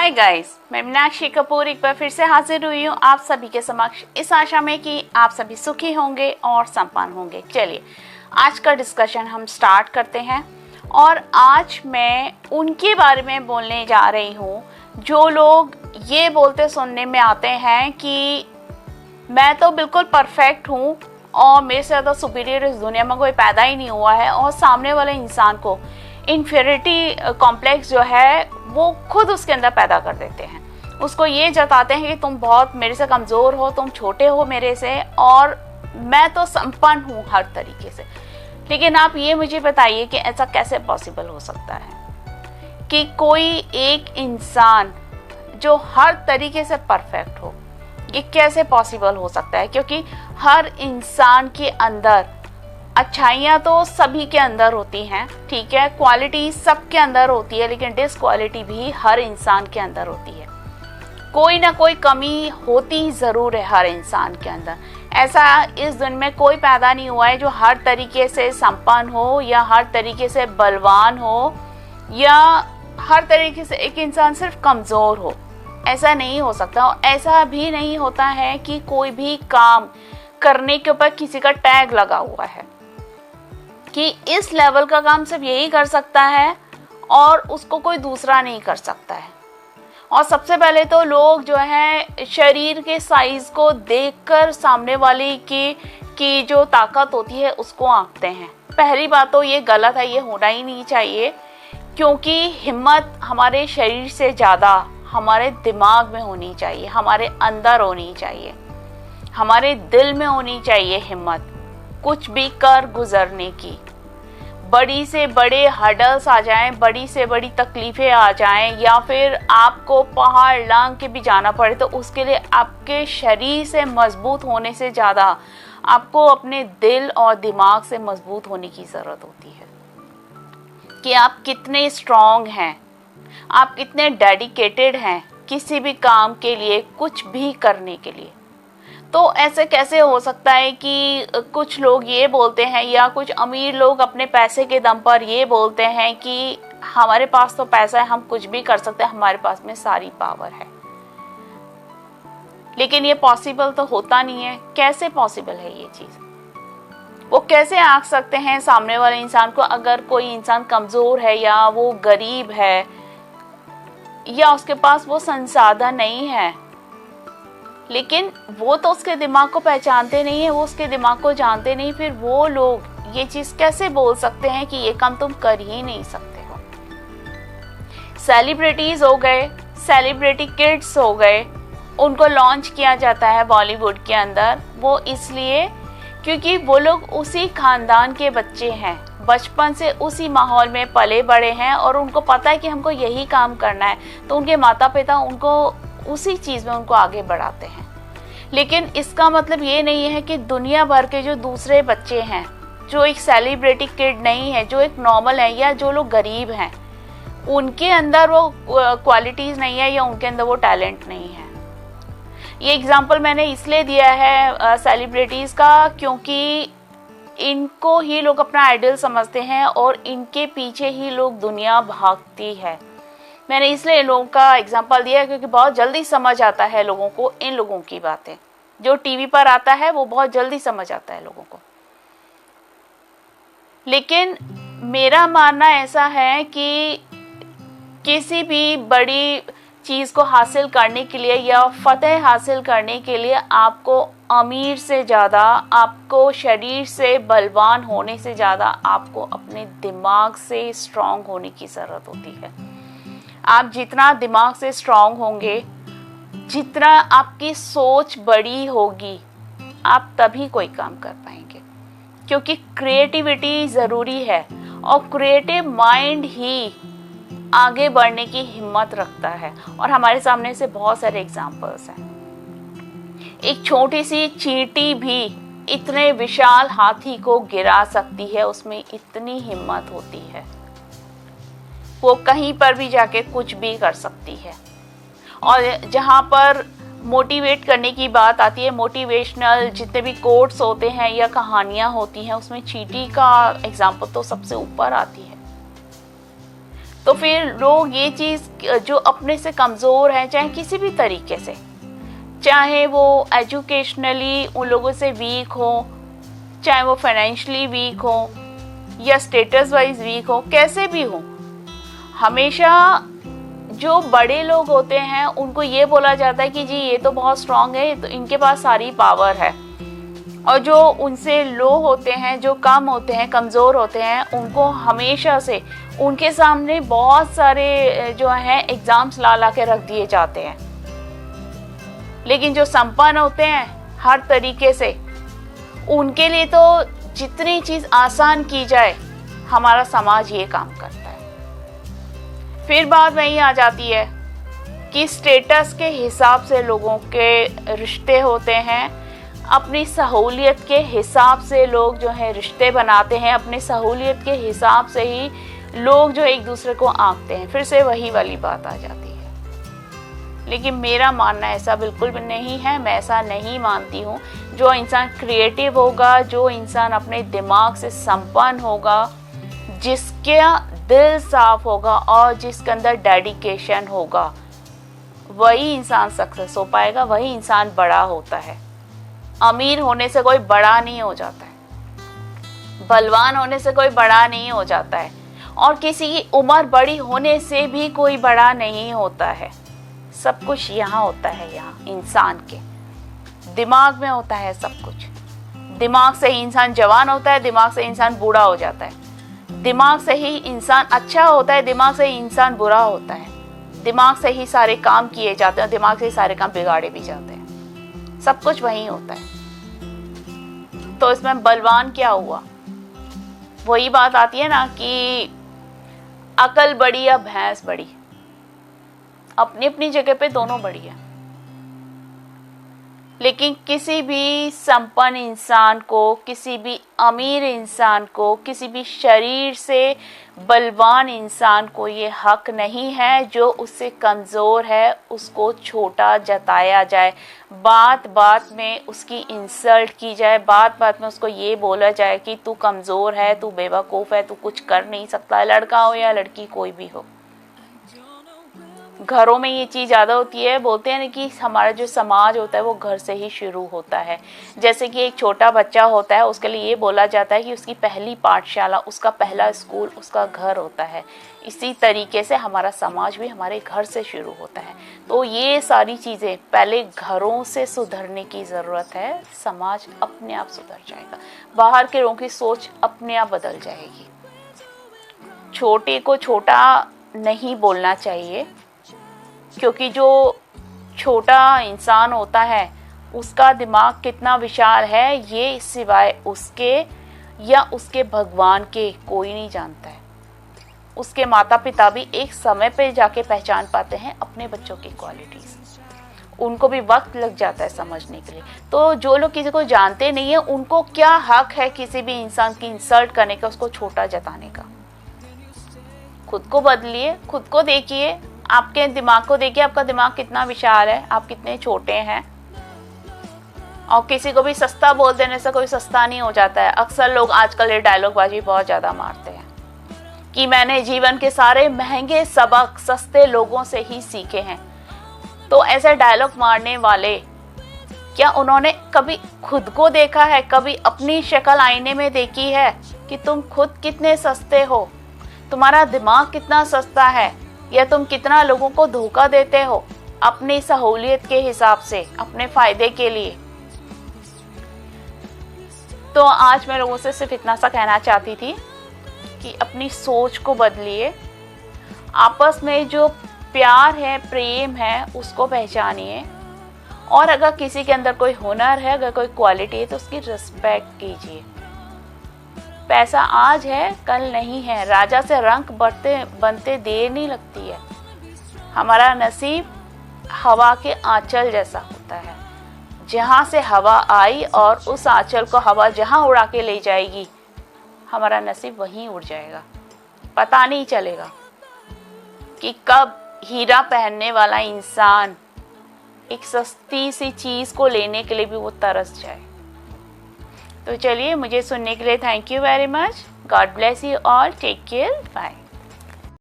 Hi guys, मैं मीनाक्षी कपूर एक बार फिर से हाजिर हुई हूँ आप सभी के समक्ष इस आशा में कि आप सभी सुखी होंगे और संपन्न होंगे। चलिए आज का डिस्कशन हम स्टार्ट करते हैं और आज मैं उनके बारे में बोलने जा रही हूँ जो लोग ये बोलते सुनने में आते हैं कि मैं तो बिल्कुल परफेक्ट हूँ और मेरे से ज़्यादा सुपीरियर इस दुनिया में कोई पैदा ही नहीं हुआ है, और सामने वाले इंसान को इन्फीरियरिटी कॉम्प्लेक्स जो है वो खुद उसके अंदर पैदा कर देते हैं। उसको ये जताते हैं कि तुम बहुत मेरे से कमज़ोर हो, तुम छोटे हो मेरे से, और मैं तो संपन्न हूँ हर तरीके से। लेकिन आप ये मुझे बताइए कि ऐसा कैसे पॉसिबल हो सकता है कि कोई एक इंसान जो हर तरीके से परफेक्ट हो, ये कैसे पॉसिबल हो सकता है? क्योंकि हर इंसान के अंदर अच्छाइयाँ तो सभी के अंदर होती हैं, ठीक है, क्वालिटी सबके अंदर होती है, लेकिन डिसक्वालिटी भी हर इंसान के अंदर होती है। कोई ना कोई कमी होती ज़रूर है हर इंसान के अंदर। ऐसा इस दुनिया में कोई पैदा नहीं हुआ है जो हर तरीके से संपन्न हो या हर तरीके से बलवान हो या हर तरीके से एक इंसान सिर्फ कमज़ोर हो। ऐसा नहीं हो सकता। और ऐसा भी नहीं होता है कि कोई भी काम करने के ऊपर किसी का टैग लगा हुआ है कि इस लेवल का काम सिर्फ यही कर सकता है और उसको कोई दूसरा नहीं कर सकता है। और सबसे पहले तो लोग जो है शरीर के साइज को देखकर सामने वाले की जो ताकत होती है उसको आंकते हैं। पहली बात तो ये गलत है, ये होना ही नहीं चाहिए, क्योंकि हिम्मत हमारे शरीर से ज़्यादा हमारे दिमाग में होनी चाहिए, हमारे अंदर होनी चाहिए, हमारे दिल में होनी चाहिए हिम्मत कुछ भी कर गुजरने की। बड़ी से बड़े हर्डल्स आ जाएं, बड़ी से बड़ी तकलीफ़ें आ जाएं, या फिर आपको पहाड़ लांघ के भी जाना पड़े, तो उसके लिए आपके शरीर से मजबूत होने से ज़्यादा आपको अपने दिल और दिमाग से मजबूत होने की ज़रूरत होती है कि आप कितने स्ट्रॉन्ग हैं, आप कितने डेडिकेटेड हैं किसी भी काम के लिए, कुछ भी करने के लिए। तो ऐसे कैसे हो सकता है कि कुछ लोग ये बोलते हैं या कुछ अमीर लोग अपने पैसे के दम पर ये बोलते हैं कि हमारे पास तो पैसा है, हम कुछ भी कर सकते हैं, हमारे पास में सारी पावर है। लेकिन ये पॉसिबल तो होता नहीं है। कैसे पॉसिबल है ये चीज़? वो कैसे आंक सकते हैं सामने वाले इंसान को? अगर कोई इंसान कमज़ोर है या वो गरीब है या उसके पास वो संसाधन नहीं है, लेकिन वो तो उसके दिमाग को पहचानते नहीं है, वो उसके दिमाग को जानते नहीं, फिर वो लोग ये चीज़ कैसे बोल सकते हैं कि ये काम तुम कर ही नहीं सकते हो? सेलिब्रिटीज़ हो गए, सेलिब्रिटी किड्स हो गए, उनको लॉन्च किया जाता है बॉलीवुड के अंदर, वो इसलिए क्योंकि वो लोग उसी खानदान के बच्चे हैं, बचपन से उसी माहौल में पले बड़े हैं और उनको पता है कि हमको यही काम करना है, तो उनके माता पिता उनको उसी चीज़ में उनको आगे बढ़ाते हैं। लेकिन इसका मतलब ये नहीं है कि दुनिया भर के जो दूसरे बच्चे हैं, जो एक सेलिब्रिटी किड नहीं है, जो एक नॉर्मल है या जो लोग गरीब हैं, उनके अंदर वो क्वालिटीज़ नहीं है या उनके अंदर वो टैलेंट नहीं है। ये एग्जांपल मैंने इसलिए दिया है सेलिब्रिटीज़ का, क्योंकि इनको ही लोग अपना आइडल समझते हैं और इनके पीछे ही लोग दुनिया भागती है। मैंने इसलिए लोगों का एग्जांपल दिया है क्योंकि बहुत जल्दी समझ आता है लोगों को इन लोगों की बातें। जो टीवी पर आता है वो बहुत जल्दी समझ आता है लोगों को। लेकिन मेरा मानना ऐसा है कि किसी भी बड़ी चीज़ को हासिल करने के लिए या फतेह हासिल करने के लिए आपको अमीर से ज़्यादा, आपको शरीर से बलवान होने से ज़्यादा आपको अपने दिमाग से स्ट्रांग होने की ज़रूरत होती है। आप जितना दिमाग से स्ट्रांग होंगे, जितना आपकी सोच बड़ी होगी, आप तभी कोई काम कर पाएंगे, क्योंकि क्रिएटिविटी ज़रूरी है और क्रिएटिव माइंड ही आगे बढ़ने की हिम्मत रखता है। और हमारे सामने से बहुत सारे एग्जाम्पल्स हैं। एक छोटी सी चींटी भी इतने विशाल हाथी को गिरा सकती है, उसमें इतनी हिम्मत होती है, वो कहीं पर भी जाके कुछ भी कर सकती है। और जहाँ पर मोटिवेट करने की बात आती है, मोटिवेशनल जितने भी कोट्स होते हैं या कहानियाँ होती हैं, उसमें चींटी का एग्जाम्पल तो सबसे ऊपर आती है। तो फिर लोग ये चीज़ जो अपने से कमज़ोर हैं, चाहे किसी भी तरीके से, चाहे वो एजुकेशनली उन लोगों से वीक हो, चाहे वो फाइनेंशियली वीक हो या स्टेटस वाइज वीक हो, कैसे भी हो, हमेशा जो बड़े लोग होते हैं उनको ये बोला जाता है कि जी ये तो बहुत स्ट्रांग है, तो इनके पास सारी पावर है। और जो उनसे लो होते हैं, जो कम होते हैं, कमज़ोर होते हैं, उनको हमेशा से उनके सामने बहुत सारे जो हैं एग्ज़ाम्स ला ला के रख दिए जाते हैं। लेकिन जो संपन्न होते हैं हर तरीके से, उनके लिए तो जितनी चीज़ आसान की जाए, हमारा समाज ये काम करता है। फिर बात वही आ जाती है कि स्टेटस के हिसाब से लोगों के रिश्ते होते हैं, अपनी सहूलियत के हिसाब से लोग जो है रिश्ते बनाते हैं, अपनी सहूलियत के हिसाब से ही लोग जो एक दूसरे को आंकते हैं। फिर से वही वाली बात आ जाती है। लेकिन मेरा मानना ऐसा बिल्कुल भी नहीं है, मैं ऐसा नहीं मानती हूँ। जो इंसान क्रिएटिव होगा, जो इंसान अपने दिमाग से संपन्न होगा, जिसका दिल साफ होगा और जिसके अंदर डेडिकेशन होगा, वही इंसान सक्सेस हो पाएगा, वही इंसान बड़ा होता है। अमीर होने से कोई बड़ा नहीं हो जाता है, बलवान होने से कोई बड़ा नहीं हो जाता है, और किसी की उम्र बड़ी होने से भी कोई बड़ा नहीं होता है। सब कुछ यहाँ होता है, यहाँ इंसान के दिमाग में होता है सब कुछ। दिमाग से ही इंसान जवान होता है, दिमाग से इंसान बूढ़ा हो जाता है, दिमाग से ही इंसान अच्छा होता है, दिमाग से ही इंसान बुरा होता है, दिमाग से ही सारे काम किए जाते हैं, दिमाग से ही सारे काम बिगाड़े भी जाते हैं। सब कुछ वही होता है। तो इसमें बलवान क्या हुआ? वही बात आती है ना कि अकल बड़ी या भैंस बड़ी, अपनी अपनी जगह पे दोनों बड़ी है। लेकिन किसी भी संपन्न इंसान को, किसी भी अमीर इंसान को, किसी भी शरीर से बलवान इंसान को ये हक नहीं है जो उससे कमज़ोर है उसको छोटा जताया जाए, बात बात में उसकी इंसल्ट की जाए, बात बात में उसको ये बोला जाए कि तू कमज़ोर है, तू बेवकूफ़ है, तू कुछ कर नहीं सकता, लड़का हो या लड़की कोई भी हो। घरों में ये चीज़ ज़्यादा होती है। बोलते हैं ना कि हमारा जो समाज होता है वो घर से ही शुरू होता है। जैसे कि एक छोटा बच्चा होता है, उसके लिए ये बोला जाता है कि उसकी पहली पाठशाला, उसका पहला स्कूल उसका घर होता है। इसी तरीके से हमारा समाज भी हमारे घर से शुरू होता है। तो ये सारी चीज़ें पहले घरों से सुधरने की ज़रूरत है। समाज अपने आप सुधर जाएगा, बाहर के लोगों की सोच अपने आप बदल जाएगी। छोटे को छोटा नहीं बोलना चाहिए, क्योंकि जो छोटा इंसान होता है उसका दिमाग कितना विशाल है ये सिवाय उसके या उसके भगवान के कोई नहीं जानता है। उसके माता पिता भी एक समय पे जाके पहचान पाते हैं अपने बच्चों की क्वालिटीज़, उनको भी वक्त लग जाता है समझने के लिए। तो जो लोग किसी को जानते नहीं है उनको क्या हक है किसी भी इंसान की इंसल्ट करने का, उसको छोटा जताने का। खुद को बदलिए, खुद को देखिए, आपके दिमाग को देखिए, आपका दिमाग कितना विशाल है, आप कितने छोटे हैं। और किसी को भी सस्ता बोल देने से कोई सस्ता नहीं हो जाता है। अक्सर लोग आजकल ये डायलॉग बाजी बहुत ज़्यादा मारते हैं कि मैंने जीवन के सारे महंगे सबक सस्ते लोगों से ही सीखे हैं। तो ऐसे डायलॉग मारने वाले, क्या उन्होंने कभी खुद को देखा है? कभी अपनी शक्ल आईने में देखी है कि तुम खुद कितने सस्ते हो, तुम्हारा दिमाग कितना सस्ता है, या तुम कितना लोगों को धोखा देते हो अपनी सहूलियत के हिसाब से, अपने फायदे के लिए। तो आज मैं लोगों से सिर्फ इतना सा कहना चाहती थी कि अपनी सोच को बदलिए, आपस में जो प्यार है, प्रेम है, उसको पहचानिए, और अगर किसी के अंदर कोई हुनर है, अगर कोई क्वालिटी है तो उसकी रिस्पेक्ट कीजिए। पैसा आज है कल नहीं है, राजा से रंक बनते देर नहीं लगती है। हमारा नसीब हवा के आंचल जैसा होता है, जहाँ से हवा आई और उस आंचल को हवा जहाँ उड़ा के ले जाएगी, हमारा नसीब वहीं उड़ जाएगा। पता नहीं चलेगा कि कब हीरा पहनने वाला इंसान एक सस्ती सी चीज़ को लेने के लिए भी वो तरस जाए। तो चलिए, मुझे सुनने के लिए thank you very much. God bless you all, take care, bye.